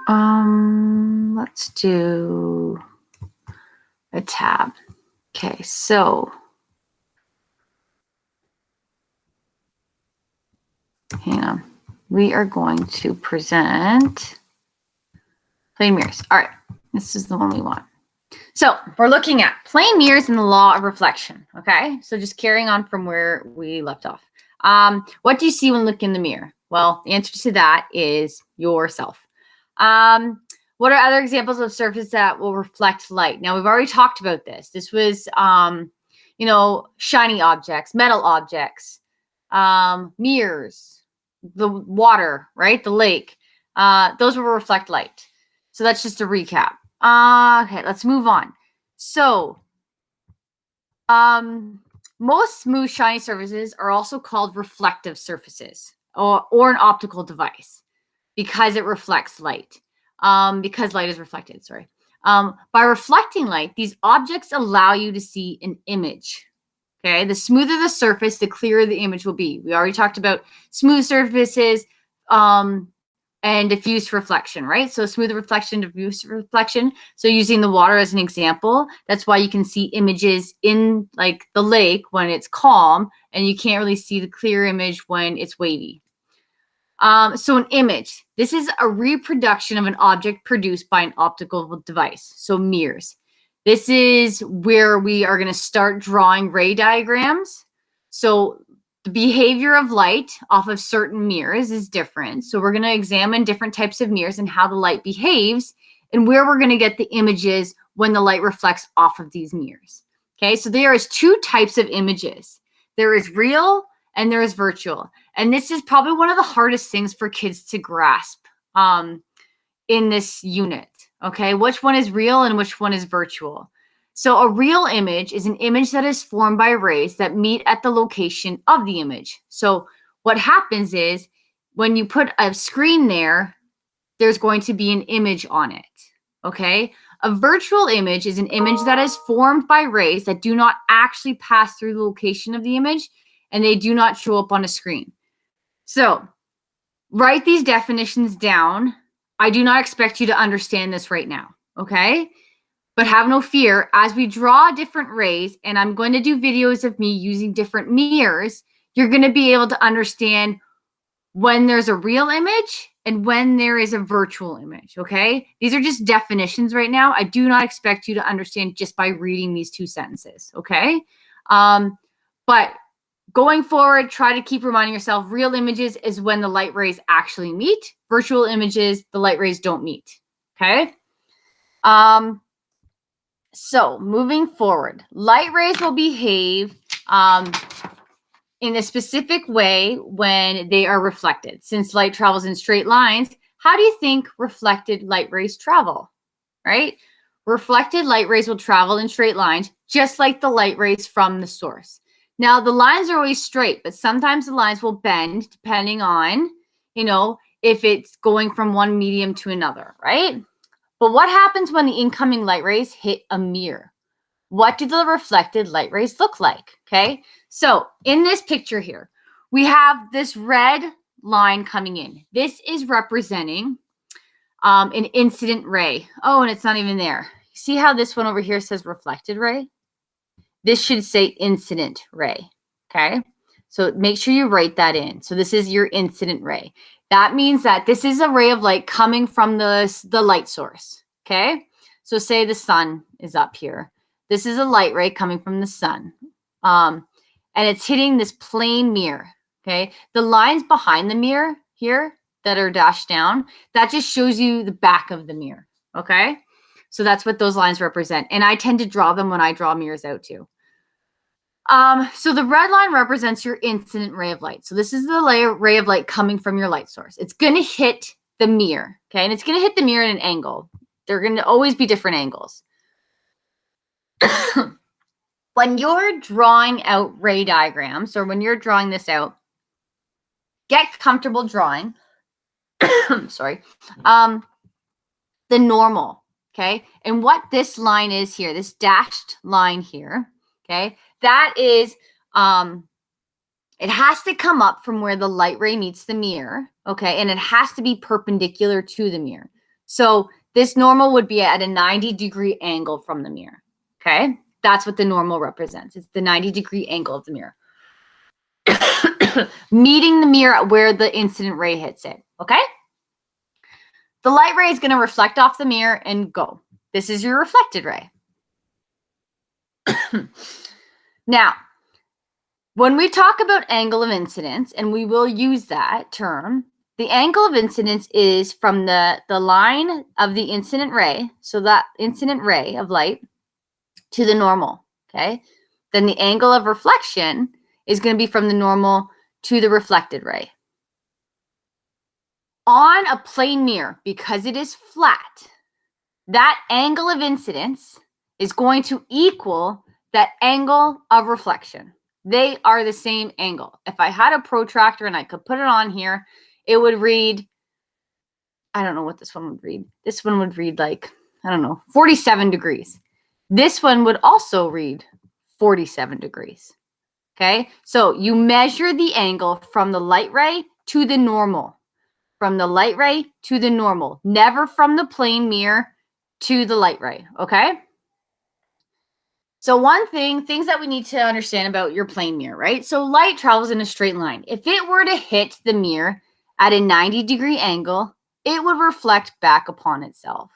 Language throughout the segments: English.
Let's do a tab. Okay, so hang on. We are going to present plane mirrors. All right, this is the one we want. So we're looking at plane mirrors and the law of reflection. Okay, so just carrying on from where we left off. What do you see when looking in the mirror? Well, the answer to that is yourself. What are other examples of surfaces that will reflect light? Now, we've already talked about this. This was, shiny objects, metal objects, mirrors, the water, right? The lake. Those will reflect light. So that's just a recap. Okay, let's move on. So, most smooth, shiny surfaces are also called reflective surfaces or an optical device because it reflects light. Because light is reflected, sorry. By reflecting light, these objects allow you to see an image. Okay, the smoother the surface, the clearer the image will be. We already talked about smooth surfaces and diffuse reflection, right? So smooth reflection, diffuse reflection. So using the water as an example, that's why you can see images in like the lake when it's calm, and you can't really see the clear image when it's wavy. So an image, this is a reproduction of an object produced by an optical device. So mirrors. This is where we are going to start drawing ray diagrams. So the behavior of light off of certain mirrors is different. So we're going to examine different types of mirrors and how the light behaves and where we're going to get the images when the light reflects off of these mirrors. Okay, so there is two types of images. There is real and there is virtual. And this is probably one of the hardest things for kids to grasp in this unit. Okay, which one is real and which one is virtual? So a real image is an image that is formed by rays that meet at the location of the image. So what happens is when you put a screen there, there's going to be an image on it. Okay, a virtual image is an image that is formed by rays that do not actually pass through the location of the image, and they do not show up on a screen. So write these definitions down. I do not expect you to understand this right now, okay? But have no fear, as we draw different rays, and I'm going to do videos of me using different mirrors, you're going to be able to understand when there's a real image and when there is a virtual image, okay? These are just definitions right now. I do not expect you to understand just by reading these two sentences, okay? But going forward, try to keep reminding yourself real images is when the light rays actually meet. Virtual images, the light rays don't meet, okay? So moving forward, light rays will behave in a specific way when they are reflected. Since light travels in straight lines, how do you think reflected light rays travel, right? Reflected light rays will travel in straight lines, just like the light rays from the source. Now, the lines are always straight, but sometimes the lines will bend depending on, if it's going from one medium to another, right? But what happens when the incoming light rays hit a mirror? What do the reflected light rays look like? Okay, so in this picture here, we have this red line coming in. This is representing an incident ray. Oh, and it's not even there. See how this one over here says reflected ray? This should say incident ray, okay? So make sure you write that in. So this is your incident ray. That means that this is a ray of light coming from the light source, okay? So say the sun is up here. This is a light ray coming from the sun. And it's hitting this plane mirror, okay? The lines behind the mirror here that are dashed down, that just shows you the back of the mirror, okay? So that's what those lines represent. And I tend to draw them when I draw mirrors out too. So the red line represents your incident ray of light. So this is the ray of light coming from your light source. It's going to hit the mirror, okay? And it's going to hit the mirror at an angle. They're going to always be different angles. When you're drawing out ray diagrams, or when you're drawing this out, get comfortable drawing, sorry, the normal, okay? And what this line is here, this dashed line here, okay, that is, it has to come up from where the light ray meets the mirror, okay, and it has to be perpendicular to the mirror. So this normal would be at a 90-degree angle from the mirror. Okay? That's what the normal represents. It's the 90-degree angle of the mirror. Meeting the mirror at where the incident ray hits it. Okay? The light ray is going to reflect off the mirror and go. This is your reflected ray. Now, when we talk about angle of incidence, and we will use that term, the angle of incidence is from the line of the incident ray, so that incident ray of light, to the normal, okay? Then the angle of reflection is going to be from the normal to the reflected ray. On a plane mirror, because it is flat, that angle of incidence is going to equal that angle of reflection. They are the same angle. If I had a protractor and I could put it on here, it would read, I don't know what this one would read. This one would read like, I don't know, 47 degrees. This one would also read 47 degrees. Okay, so you measure the angle from the light ray to the normal. From the light ray to the normal. Never from the plane mirror to the light ray, okay? So things that we need to understand about your plane mirror, right? So light travels in a straight line. If it were to hit the mirror at a 90-degree angle, it would reflect back upon itself,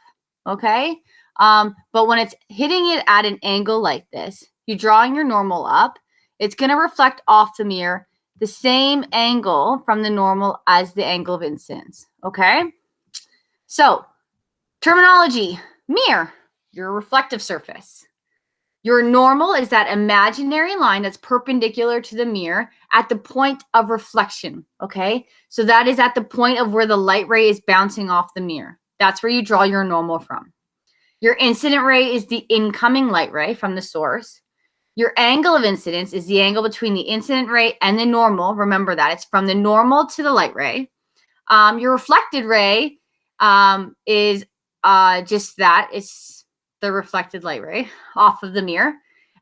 okay? But when it's hitting it at an angle like this, you're drawing your normal up, it's going to reflect off the mirror the same angle from the normal as the angle of incidence, okay? So, terminology, mirror, your reflective surface. Your normal is that imaginary line that's perpendicular to the mirror at the point of reflection, okay? So that is at the point of where the light ray is bouncing off the mirror. That's where you draw your normal from. Your incident ray is the incoming light ray from the source. Your angle of incidence is the angle between the incident ray and the normal. Remember that. It's from the normal to the light ray. Your reflected ray is just that. It's the reflected light ray off of the mirror.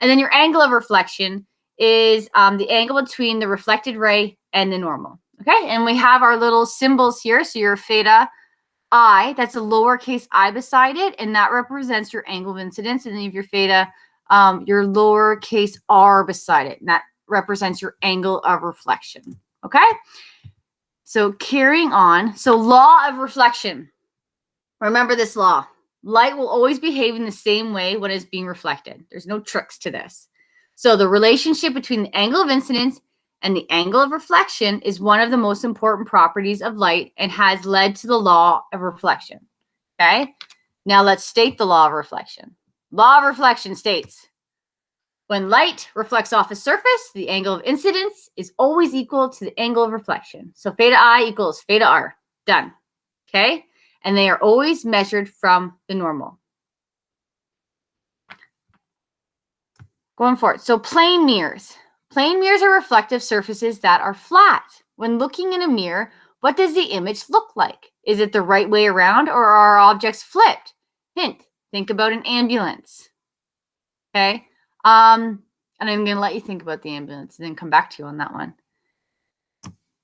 And then your angle of reflection is the angle between the reflected ray and the normal. Okay, and we have our little symbols here. So your theta I, that's a lowercase I beside it, and that represents your angle of incidence. And then you have your theta, your lowercase r beside it, and that represents your angle of reflection. Okay, so carrying on. So law of reflection. Remember this law. Light will always behave in the same way when it's being reflected. There's no tricks to this. So the relationship between the angle of incidence and the angle of reflection is one of the most important properties of light and has led to the law of reflection. Okay? Now let's state the law of reflection. Law of reflection states, when light reflects off a surface, the angle of incidence is always equal to the angle of reflection. So theta I equals theta r. Done. Okay? And they are always measured from the normal. Going forward. So plane mirrors. Plane mirrors are reflective surfaces that are flat. When looking in a mirror, what does the image look like? Is it the right way around, or are objects flipped? Hint, think about an ambulance. Okay? And I'm going to let you think about the ambulance and then come back to you on that one.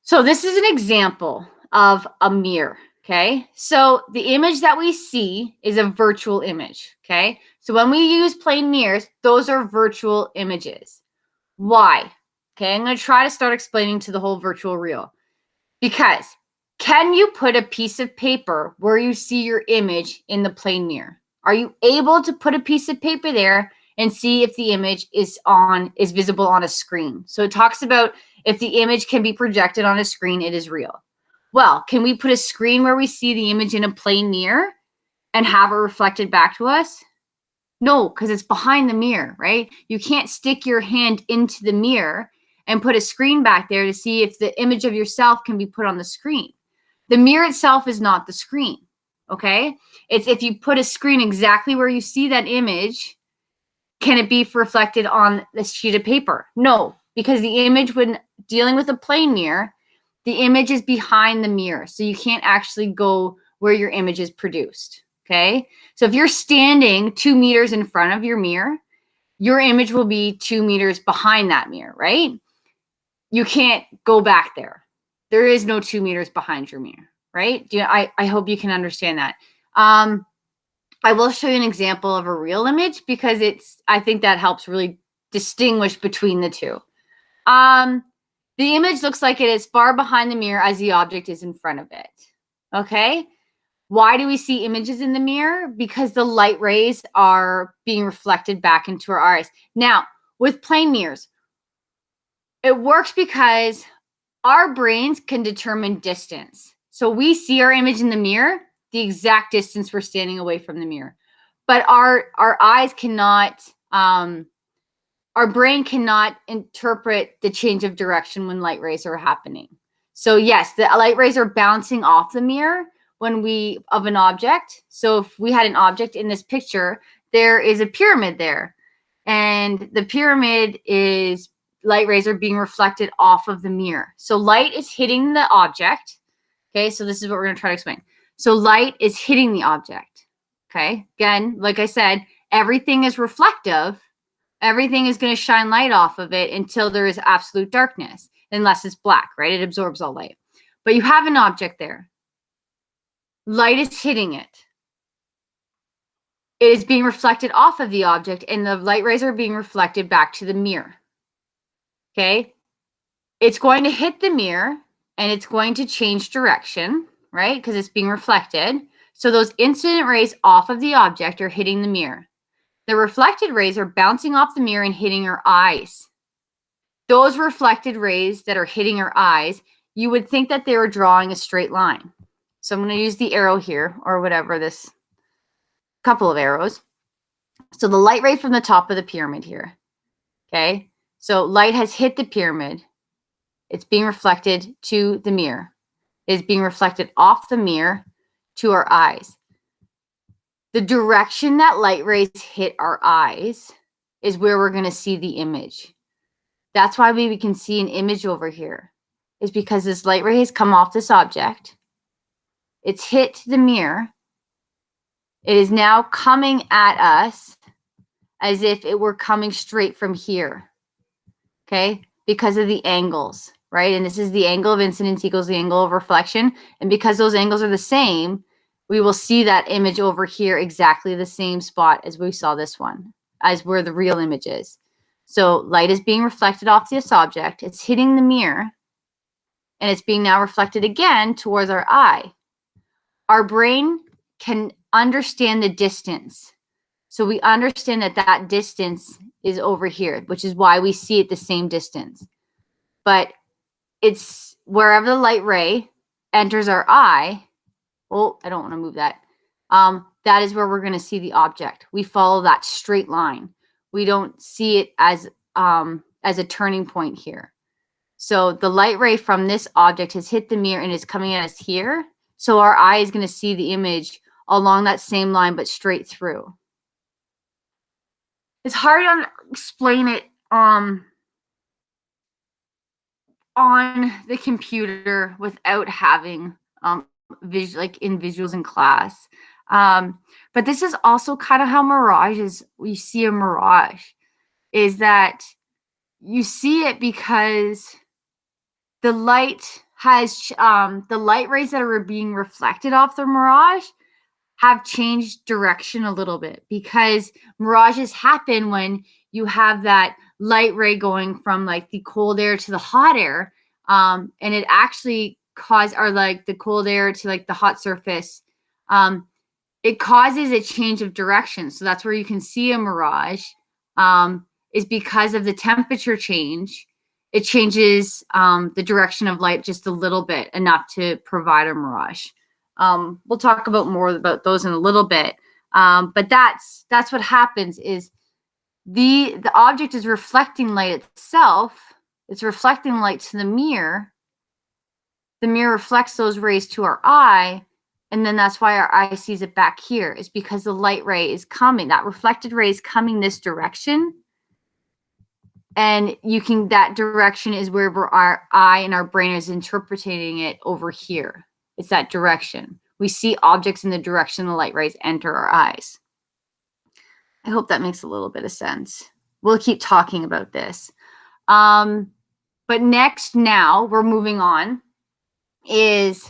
So this is an example of a mirror. Okay, so the image that we see is a virtual image. Okay, so when we use plane mirrors, those are virtual images. Why? Okay, I'm going to try to start explaining to the whole virtual reel. Because can you put a piece of paper where you see your image in the plane mirror? Are you able to put a piece of paper there and see if the image is visible on a screen? So it talks about if the image can be projected on a screen, it is real. Well, can we put a screen where we see the image in a plane mirror and have it reflected back to us? No, because it's behind the mirror, right? You can't stick your hand into the mirror and put a screen back there to see if the image of yourself can be put on the screen. The mirror itself is not the screen, okay? It's if you put a screen exactly where you see that image, can it be reflected on the sheet of paper? No, because the image, when dealing with a plane mirror, the image is behind the mirror, so you can't actually go where your image is produced, okay? So if you're standing 2 meters in front of your mirror, your image will be 2 meters behind that mirror, right? You can't go back there. There is no 2 meters behind your mirror, right? I hope you can understand that. I will show you an example of a real image because I think that helps really distinguish between the two. The image looks like it is far behind the mirror as the object is in front of it. Okay. Why do we see images in the mirror? Because the light rays are being reflected back into our eyes. Now, with plane mirrors, it works because our brains can determine distance. So we see our image in the mirror, the exact distance we're standing away from the mirror. But our eyes cannot, our brain cannot interpret the change of direction when light rays are happening. So yes, the light rays are bouncing off the mirror of an object. So if we had an object in this picture, there is a pyramid there. And the pyramid is light rays are being reflected off of the mirror. So light is hitting the object. Okay, so this is what we're going to try to explain. So light is hitting the object. Okay, again, like I said, everything is reflective. Everything is going to shine light off of it until there is absolute darkness, unless it's black, right? It absorbs all light. But you have an object there. Light is hitting it. It is being reflected off of the object, and the light rays are being reflected back to the mirror. Okay? It's going to hit the mirror, and it's going to change direction, right? Because it's being reflected. So those incident rays off of the object are hitting the mirror. The reflected rays are bouncing off the mirror and hitting our eyes. Those reflected rays that are hitting our eyes, you would think that they were drawing a straight line. So I'm going to use the arrow here, or whatever, this couple of arrows. So the light ray from the top of the pyramid here. Okay, so light has hit the pyramid. It's being reflected to the mirror. It is being reflected off the mirror to our eyes. The direction that light rays hit our eyes is where we're going to see the image. That's why we can see an image over here, is because this light ray has come off this object. It's hit the mirror. It is now coming at us as if it were coming straight from here. Okay, because of the angles, right? And this is the angle of incidence equals the angle of reflection. And because those angles are the same, we will see that image over here exactly the same spot as we saw this one, as where the real image is. So light is being reflected off this object. It's hitting the mirror, and it's being now reflected again towards our eye. Our brain can understand the distance. So we understand that that distance is over here, which is why we see it the same distance. But it's wherever the light ray enters our eye. Oh, I don't want to move that. That is where we're going to see the object. We follow that straight line. We don't see it as a turning point here. So the light ray from this object has hit the mirror and is coming at us here. So our eye is going to see the image along that same line, but straight through. It's hard to explain it on the computer without having like in visuals in class. But this is also kind of how mirage is. We see a mirage is that you see it because the light has the light rays that are being reflected off the mirage have changed direction a little bit, because mirages happen when you have that light ray going from like the cold air to the hot air, and it actually like the cold air to like the hot surface. It causes a change of direction. So that's where you can see a mirage, is because of the temperature change. It changes the direction of light just a little bit, enough to provide a mirage. We'll talk more about those in a little bit. But that's what happens is the object is reflecting light itself. It's reflecting light to the mirror. The mirror reflects those rays to our eye. And then that's why our eye sees it back here, is because the light ray is coming. That reflected ray is coming this direction. And that direction is where our eye and our brain is interpreting it over here. It's that direction. We see objects in the direction the light rays enter our eyes. I hope that makes a little bit of sense. We'll keep talking about this. But next, now we're moving on, is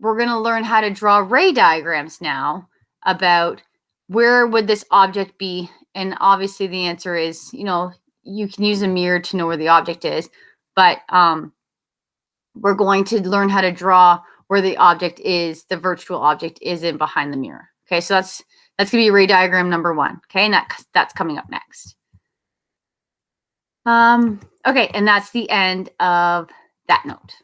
we're going to learn how to draw ray diagrams now about where would this object be. And obviously the answer is, you know, you can use a mirror to know where the object is, but we're going to learn how to draw where the object is, the virtual object is in behind the mirror. Okay, so that's going to be ray diagram number 1. Okay, and that's coming up next. Okay, and that's the end of that note.